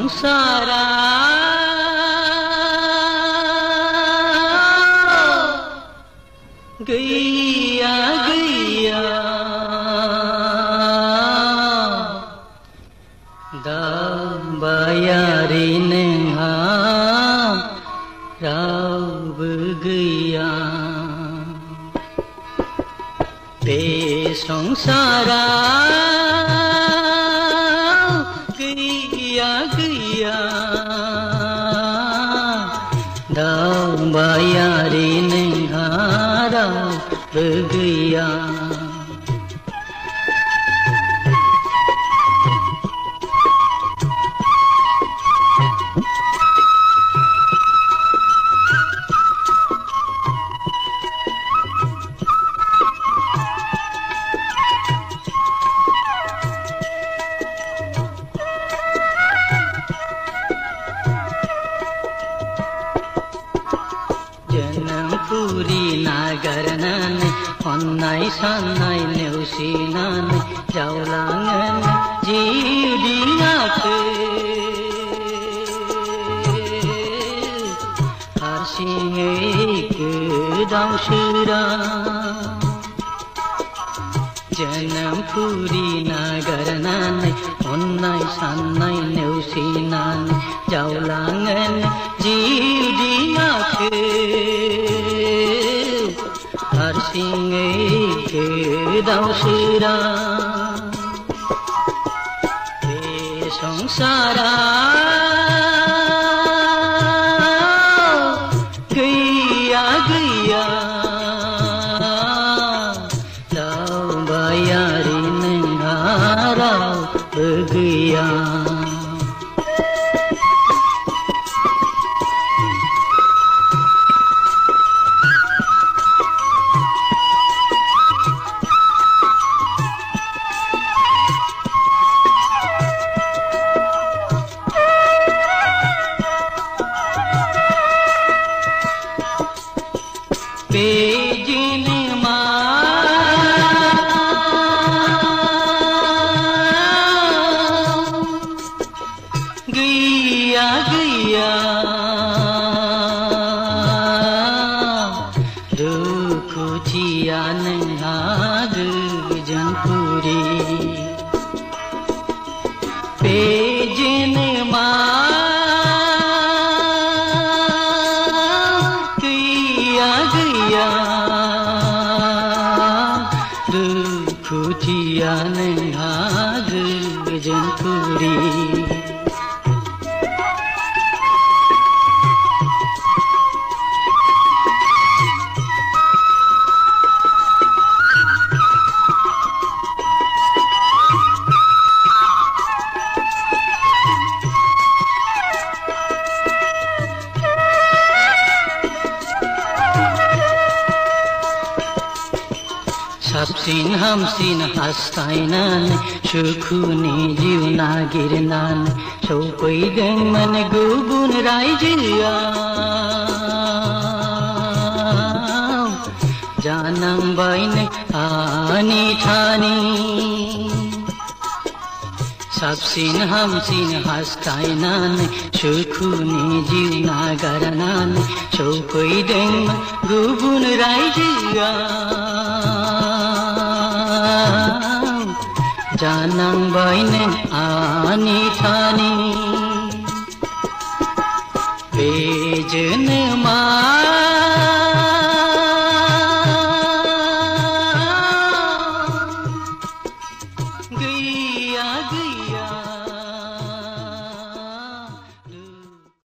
संसारा गैया गैया दाबायारि नोंहा रावबो गैया बे संसारा गैया गैया दाबायारि नोंहा रावबो गैया पुरी नागारनानै अन्नाय सान्नाय नेवसिनानै जावलाङो जिउ दिङाखौ हारसिङै गोदाव सोराव जोनोम पुरी नागारनानै अन्नाय सान्नाय नेवसिनानै जावलाङो जिउ दिङाखौ हारसिङै गोदाव सोराव बे संसारा गैया गैया दावबायारि नोंहा रावबो गैया बेजिनमा गैया गैया दुखुथिया नोंहा गोजोन पुरी बेजिनमा दुखुथिया नोंहा गोजोन पुरी साबसिन हामसिन हास्थायनानै सुखुनि जिउ नागिरनानै सौफैदोंमोन गुबुन रायजोआव जानांबायनो आनि थानि साबसिन हामसिन हास्थायनानै सुखुनि जिउ नागारनानै सौफैदोंमोन गुबुन रायजोआव जानांबायनो आनि थानि बे जोनोमा